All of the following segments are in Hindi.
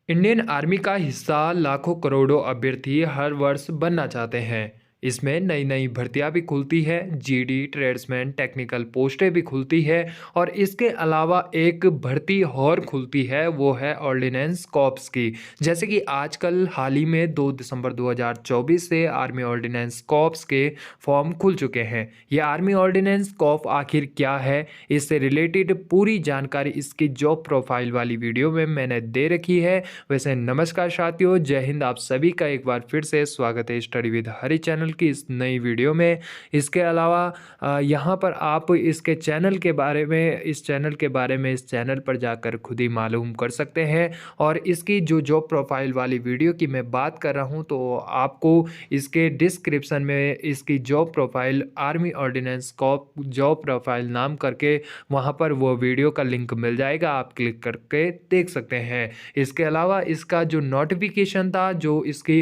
इंडियन आर्मी का हिस्सा लाखों करोड़ों अभ्यर्थी हर वर्ष बनना चाहते हैं। इसमें नई नई भर्तियां भी खुलती है, जीडी, ट्रेड्समैन, टेक्निकल पोस्टें भी खुलती है। और इसके अलावा एक भर्ती और खुलती है, वो है ऑर्डिनेंस कॉर्प्स की। जैसे कि आजकल हाल ही में 2 दिसंबर 2024 से आर्मी ऑर्डिनेंस कॉर्प्स के फॉर्म खुल चुके हैं। ये आर्मी ऑर्डिनेंस कॉर्प आखिर क्या है, इससे रिलेटेड पूरी जानकारी इसकी जॉब प्रोफाइल वाली वीडियो में मैंने दे रखी है। वैसे नमस्कार साथियों, जय हिंद। आप सभी का एक बार फिर से स्वागत है स्टडी विद हरी चैनल की इस नई वीडियो में। इसके अलावा यहाँ पर आप इसके चैनल के बारे में इस चैनल पर जाकर खुद ही मालूम कर सकते हैं। और इसकी जो जॉब प्रोफाइल वाली वीडियो की मैं बात कर रहा हूँ, तो आपको इसके डिस्क्रिप्शन में इसकी job profile army ordinance Corp job profile नाम करके वहाँ पर वो वीडियो का लिंक मिल जाएगा, आप क्लिक करके देख सकते हैं। इसके अलावा इसका जो नोटिफिकेशन था, जो इसकी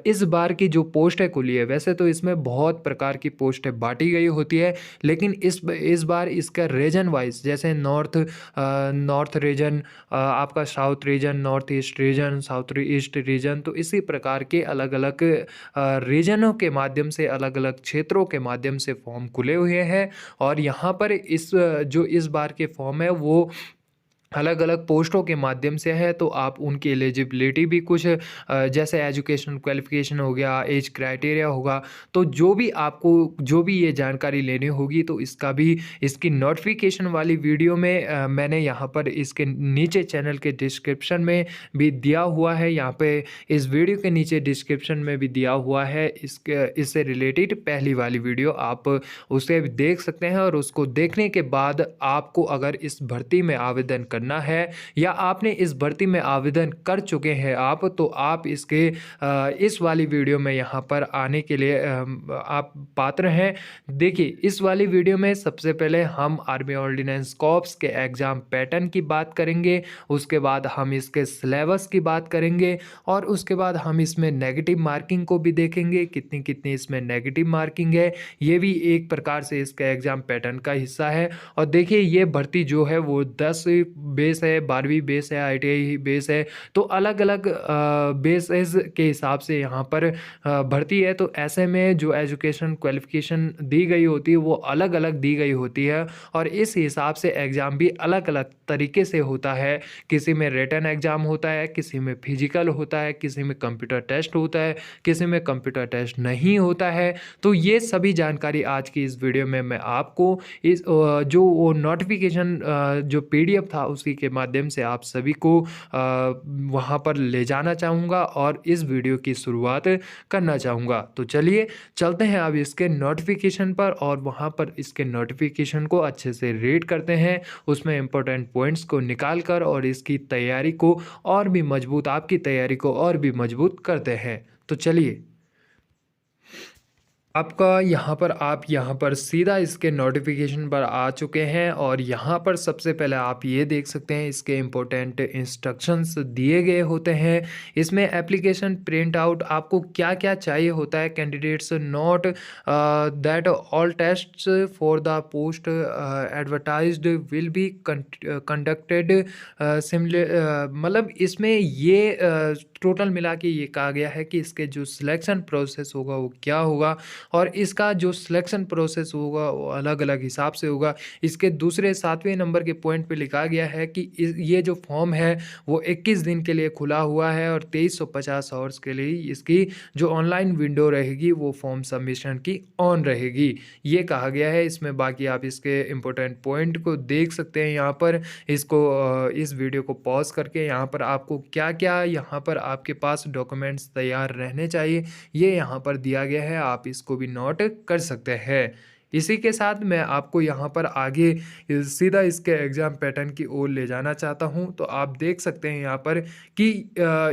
इस बार की जो पोस्टें खुली है, वैसे तो इसमें बहुत प्रकार की पोस्टें बांटी गई होती है, लेकिन इस बार इसका रीजन वाइज, जैसे नॉर्थ रीजन, आपका south region, north east region, south east region, तो इसी प्रकार के अलग अलग रीजनों के माध्यम से, अलग अलग क्षेत्रों के माध्यम से फॉर्म खुले हुए हैं। और यहाँ पर जो इस बार के फॉर्म है वो अलग अलग पोस्टों के माध्यम से है, तो आप उनकी एलिजिबिलिटी भी कुछ जैसे एजुकेशन क्वालिफिकेशन हो गया, एज क्राइटेरिया होगा, तो जो भी ये जानकारी लेनी होगी, तो इसकी नोटिफिकेशन वाली वीडियो में मैंने यहाँ पर इसके नीचे चैनल के डिस्क्रिप्शन में भी दिया हुआ है। यहाँ पे इस वीडियो के नीचे डिस्क्रिप्शन में भी दिया हुआ है इससे रिलेटेड पहली वाली वीडियो, आप उसे भी देख सकते हैं। और उसको देखने के बाद आपको अगर इस भर्ती में आवेदन करना है, या आपने इस भर्ती में आवेदन कर चुके हैं आप, तो आप इस वाली वीडियो में यहाँ पर आने के लिए आप पात्र हैं। देखिए, इस वाली वीडियो में सबसे पहले हम आर्मी ऑर्डिनेंस कॉर्प्स के एग्ज़ाम पैटर्न की बात करेंगे, उसके बाद हम इसके सिलेबस की बात करेंगे, और उसके बाद हम इसमें नेगेटिव मार्किंग को भी देखेंगे, कितनी कितनी इसमें नेगेटिव मार्किंग है। ये भी एक प्रकार से इसका एग्ज़ाम पैटर्न का हिस्सा है। और देखिए, ये भर्ती जो है वो 10 बेस है, 12वीं बेस है, ITI बेस है, तो अलग अलग बेसेस के हिसाब से यहाँ पर भर्ती है। तो ऐसे में जो एजुकेशन क्वालिफिकेशन दी गई होती है वो अलग अलग दी गई होती है, और इस हिसाब से एग्ज़ाम भी अलग अलग तरीके से होता है। किसी में रिटन एग्ज़ाम होता है, किसी में फिजिकल होता है, किसी में कंप्यूटर टेस्ट होता है, किसी में कंप्यूटर टेस्ट नहीं होता है। तो ये सभी जानकारी आज की इस वीडियो में मैं आपको जो वो नोटिफिकेशन जो PDF था उसकी के माध्यम से आप सभी को वहाँ पर ले जाना चाहूँगा और इस वीडियो की शुरुआत करना चाहूँगा। तो चलिए चलते हैं अब इसके नोटिफिकेशन पर, और वहाँ पर इसके नोटिफिकेशन को अच्छे से रीड करते हैं, उसमें इम्पोर्टेंट पॉइंट्स को निकाल कर और इसकी तैयारी को और भी मजबूत आपकी तैयारी को और भी मजबूत करते हैं। तो चलिए, आप यहाँ पर सीधा इसके नोटिफिकेशन पर आ चुके हैं, और यहाँ पर सबसे पहले आप ये देख सकते हैं इसके इम्पोर्टेंट इंस्ट्रक्शंस दिए गए होते हैं। इसमें एप्लीकेशन प्रिंट आउट आपको क्या क्या चाहिए होता है। Candidates note that all tests for the post advertised will be conducted मतलब इसमें ये टोटल मिला के ये कहा गया है कि इसके जो सिलेक्शन प्रोसेस होगा वो क्या होगा, और इसका जो सिलेक्शन प्रोसेस होगा वो अलग अलग हिसाब से होगा। इसके दूसरे 7वें नंबर के पॉइंट पे लिखा गया है कि ये जो फॉर्म है वो 21 दिन के लिए खुला हुआ है, और 2350 आवर्स के लिए इसकी जो ऑनलाइन विंडो रहेगी वो फॉर्म सबमिशन की ऑन रहेगी, ये कहा गया है इसमें। बाकी आप इसके इम्पोर्टेंट पॉइंट को देख सकते हैं यहाँ पर। इस वीडियो को पॉज करके यहाँ पर आपको क्या क्या यहाँ पर आपके पास डॉक्यूमेंट्स तैयार रहने चाहिए, ये यहाँ पर दिया गया है, आप इसको भी नोट कर सकते हैं। इसी के साथ मैं आपको यहाँ पर आगे सीधा इसके एग्ज़ाम पैटर्न की ओर ले जाना चाहता हूँ। तो आप देख सकते हैं यहाँ पर कि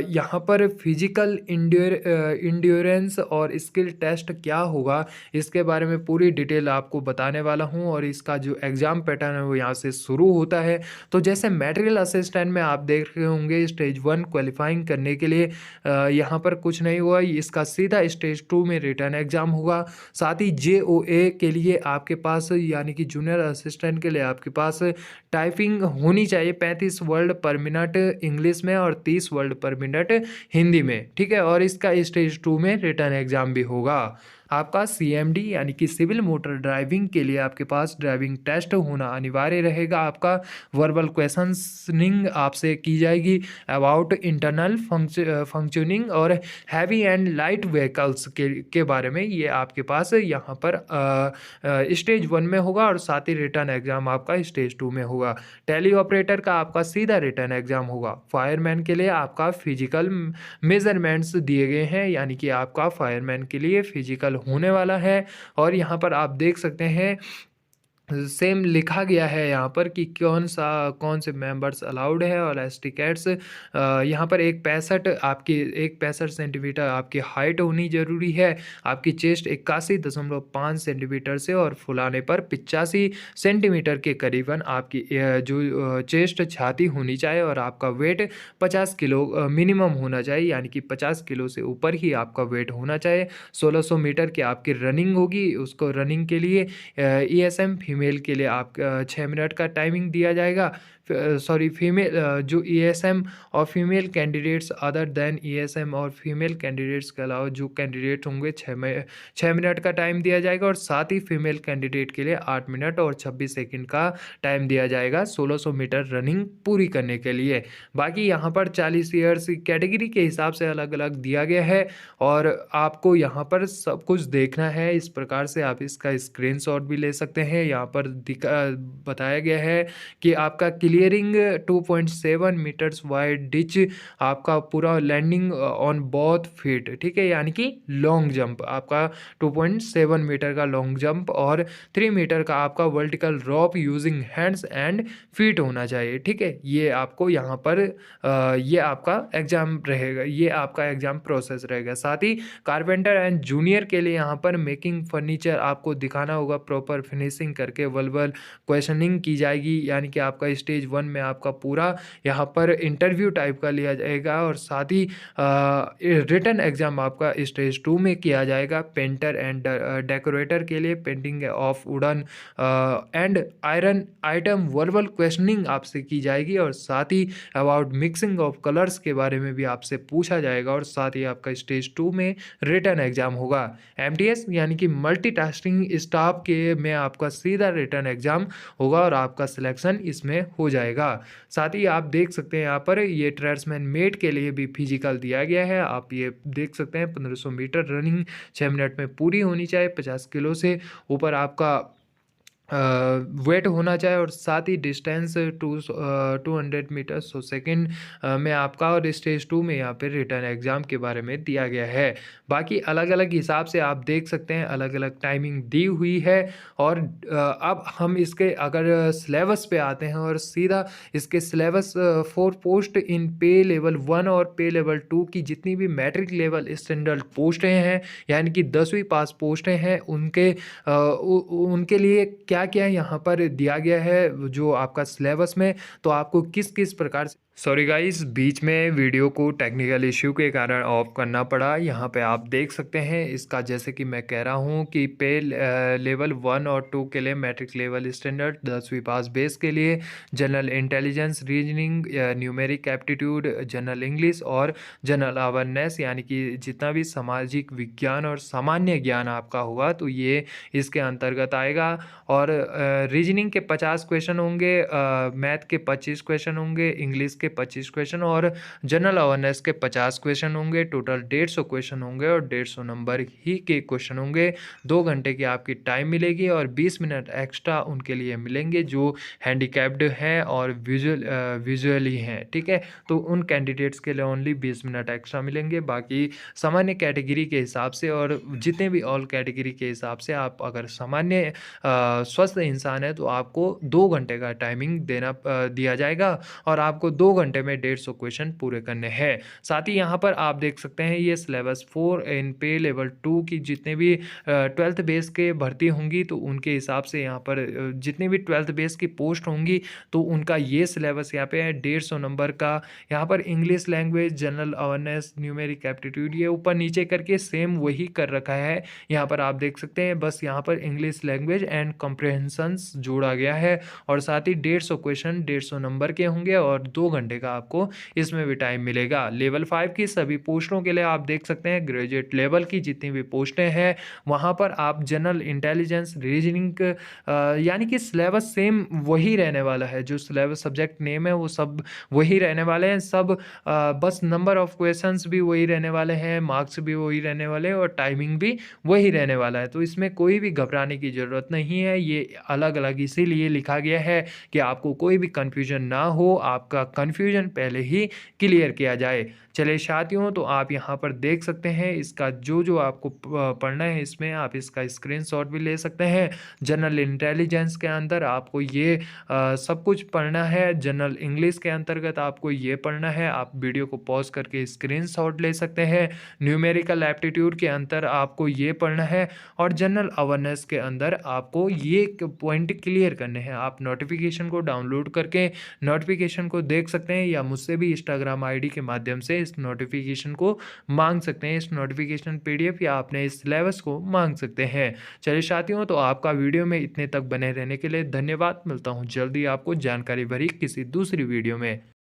यहाँ पर फिजिकल इंड्योरेंस और स्किल टेस्ट क्या होगा, इसके बारे में पूरी डिटेल आपको बताने वाला हूँ। और इसका जो एग्ज़ाम पैटर्न है वो यहाँ से शुरू होता है। तो जैसे मटेरियल असिस्टेंट में आप देख रहे होंगे स्टेज 1 क्वालिफाइंग करने के लिए यहाँ पर कुछ नहीं हुआ, इसका सीधा स्टेज 2 में रिटर्न एग्ज़ाम होगा। साथ ही JOA के लिए ये आपके पास यानी कि जूनियर असिस्टेंट के लिए आपके पास टाइपिंग होनी चाहिए 35 वर्ड पर मिनट इंग्लिश में और 30 वर्ड पर मिनट हिंदी में, ठीक है। और इसका स्टेज 2 में रिटन एग्ज़ाम भी होगा। आपका सीएमडी यानी कि सिविल मोटर ड्राइविंग के लिए आपके पास ड्राइविंग टेस्ट होना अनिवार्य रहेगा। आपका वर्बल क्वेश्चनिंग आपसे की जाएगी अबाउट इंटरनल फंक्शनिंग और हैवी एंड लाइट व्हीकल्स के बारे में। ये आपके पास यहाँ पर स्टेज 1 में होगा और साथ ही रिटन एग्ज़ाम आपका स्टेज 2 में होगा। टेली ऑपरेटर का आपका सीधा रिटन एग्ज़ाम होगा। फायरमैन के लिए आपका फिजिकल मेजरमेंट्स दिए गए हैं, यानी कि आपका फायरमैन के लिए फिजिकल होने वाला है। और यहाँ पर आप देख सकते हैं सेम लिखा गया है यहाँ पर कि कौन से मेंबर्स अलाउड है और एसटीकेट्स यहाँ पर एक 65 सेंटीमीटर आपकी हाइट होनी ज़रूरी है। आपकी चेस्ट 81.5 सेंटीमीटर से और फुलाने पर 85 सेंटीमीटर के करीबन आपकी जो चेस्ट छाती होनी चाहिए। और आपका वेट 50 किलो मिनिमम होना चाहिए, यानी कि 50 किलो से ऊपर ही आपका वेट होना चाहिए। 1600 मीटर की आपकी रनिंग होगी। उसको रनिंग के लिए ईएसएम फीमेल के लिए आप 6 मिनट का टाइमिंग दिया जाएगा। फीमेल जो ईएसएम और female candidates other than ESM और फीमेल कैंडिडेट्स के अलावा जो कैंडिडेट होंगे 6 मिनट का टाइम दिया जाएगा। और साथ ही फीमेल कैंडिडेट के लिए 8 मिनट और 26 सेकंड का टाइम दिया जाएगा 1600 मीटर रनिंग पूरी करने के लिए। बाकी यहाँ पर 40 ईयर्स कैटेगरी के हिसाब से अलग अलग दिया गया है और आपको यहाँ पर सब कुछ देखना है। इस प्रकार से आप इसका स्क्रीनशॉट भी ले सकते हैं। यहाँ पर बताया गया है कि आपका क्लियरिंग 2.7 मीटर्स वाइड डिच, आपका पूरा लैंडिंग ऑन बोथ फीट, ठीक है, यानी कि लॉन्ग जंप आपका 2.7 मीटर का लॉन्ग जंप और 3 मीटर का आपका vertical rope using hands and feet होना चाहिए, ठीक है। ये आपको यहाँ पर ये आपका एग्जाम रहेगा, ये आपका एग्जाम प्रोसेस रहेगा। साथ ही कारपेंटर एंड जूनियर के लिए यहाँ पर मेकिंग फर्नीचर आपको दिखाना होगा, प्रॉपर फिनिशिंग करके वर्बल क्वेश्चनिंग की जाएगी, यानी कि आपका स्टेज 1 में आपका पूरा यहाँ पर इंटरव्यू टाइप का लिया जाएगा। और साथ ही रिटन एग्जाम आपका स्टेज 2 में किया जाएगा। पेंटर एंड डेकोरेटर के लिए painting of wooden and iron item verbal questioning आपसे की जाएगी। और साथ ही अबाउट मिक्सिंग ऑफ कलर्स के बारे में भी आपसे पूछा जाएगा। और साथ ही आपका स्टेज 2 में रिटन एग्जाम होगा। एमटीएस यानी कि मल्टीटास्किंग स्टाफ के में आपका सीधा रिटन एग्जाम होगा और आपका सिलेक्शन इसमें हो जाएगा। साथ ही आप देख सकते हैं यहाँ पर ये ट्रेड्समैन मेट के लिए भी फिजिकल दिया गया है। आप ये देख सकते हैं 1500 मीटर रनिंग 6 मिनट में पूरी होनी चाहिए। 50 किलो से ऊपर आपका वेट होना चाहिए। और साथ ही डिस्टेंस 200 मीटर सो सेकेंड में आपका और स्टेज 2 में यहाँ पे रिटर्न एग्ज़ाम के बारे में दिया गया है। बाकी अलग अलग हिसाब से आप देख सकते हैं अलग अलग टाइमिंग दी हुई है। और अब हम इसके अगर सिलेबस पे आते हैं और सीधा इसके सिलेबस फॉर पोस्ट इन पे लेवल 1 और पे लेवल 2 की जितनी भी मैट्रिक लेवल स्टैंडर्ड पोस्टें हैं, यानी कि 10वीं पास पोस्टें हैं, उनके लिए क्या क्या यहाँ पर दिया गया है जो आपका सिलेबस में, तो आपको किस किस प्रकार से सॉरी गाइस, बीच में वीडियो को टेक्निकल इश्यू के कारण ऑफ करना पड़ा। यहाँ पे आप देख सकते हैं इसका, जैसे कि मैं कह रहा हूँ कि पे लेवल 1 और 2 के लिए मैट्रिक लेवल स्टैंडर्ड 10वीं पास बेस के लिए general intelligence, reasoning, numeric aptitude, general English और जनरल अवेयरनेस, यानी कि जितना भी सामाजिक विज्ञान और सामान्य ज्ञान आपका होगा तो ये इसके अंतर्गत आएगा। और रीजनिंग के 50 क्वेश्चन होंगे, मैथ के 25 क्वेश्चन होंगे, इंग्लिश के 25 क्वेश्चन और जनरल अवेयरनेस के 50 क्वेश्चन होंगे। टोटल 150 क्वेश्चन होंगे और 150 नंबर ही के क्वेश्चन होंगे। 2 घंटे की आपकी टाइम मिलेगी और 20 मिनट एक्स्ट्रा उनके लिए मिलेंगे जो हैंडीकैप्ड हैं और विजुअली हैं, ठीक है। तो उन कैंडिडेट्स के लिए ओनली 20 मिनट एक्स्ट्रा मिलेंगे। बाकी सामान्य कैटेगरी के हिसाब से और जितने भी ऑल कैटेगरी के हिसाब से आप अगर सामान्य स्वस्थ इंसान है तो आपको 2 घंटे का टाइमिंग दिया जाएगा और आपको 2 2 घंटे में 150 क्वेश्चन पूरे करने हैं। साथ ही यहाँ पर आप देख सकते हैं ये सिलेबस 4 इन पे लेवल 2 की जितने भी 12th बेस के भर्ती होंगी तो उनके हिसाब से यहाँ पर जितनी भी 12th बेस की पोस्ट होंगी तो उनका ये सिलेबस यहाँ पे है 150 नंबर का। यहाँ पर English language, general awareness, numeric aptitude ये ऊपर नीचे करके सेम वही कर रखा है। यहाँ पर आप देख सकते हैं बस यहाँ पर इंग्लिश लैंग्वेज एंड कॉम्प्रिहेंशंस जोड़ा गया है और साथ ही 150 क्वेश्चन 150 नंबर के होंगे और 2 घंटे का आपको इसमें भी टाइम मिलेगा। लेवल 5 की सभी पोस्टों के लिए आप देख सकते हैं ग्रेजुएट लेवल की जितनी भी पोस्टें हैं वहाँ पर आप जनरल इंटेलिजेंस, रीजनिंग यानी कि सिलेबस सेम वही रहने वाला है। जो सिलेबस सब्जेक्ट नेम है वो सब वही रहने वाले हैं। सब बस नंबर ऑफ क्वेश्चंस भी वही रहने वाले हैं, मार्क्स भी वही रहने वाले हैं और टाइमिंग भी वही रहने वाला है। तो इसमें कोई भी घबराने की ज़रूरत नहीं है। ये अलग-अलग इसीलिए लिखा गया है कि आपको कोई भी कन्फ्यूजन ना हो, आपका कन्फ्यूजन पहले ही क्लियर किया जाए। चलिए साथियों, तो आप यहाँ पर देख सकते हैं इसका जो आपको पढ़ना है इसमें आप इसका स्क्रीनशॉट भी ले सकते हैं। जनरल इंटेलिजेंस के अंदर आपको ये सब कुछ पढ़ना है। जनरल इंग्लिश के अंतर्गत आपको ये पढ़ना है। आप वीडियो को पॉज करके स्क्रीनशॉट ले सकते हैं। न्यूमेरिकल एप्टीट्यूड के अंदर आपको ये पढ़ना है और जनरल अवेयरनेस के अंदर आपको ये पॉइंट क्लियर करने हैं। आप नोटिफिकेशन को डाउनलोड करके नोटिफिकेशन को देख सकते हैं या मुझसे भी इंस्टाग्राम आईडी के माध्यम से इस नोटिफिकेशन को मांग सकते हैं। इस नोटिफिकेशन पीडीएफ या अपने इस सिलेबस को मांग सकते हैं। चलिए साथियों, तो आपका वीडियो में इतने तक बने रहने के लिए धन्यवाद। मिलता हूँ जल्दी आपको जानकारी भरी किसी दूसरी वीडियो में।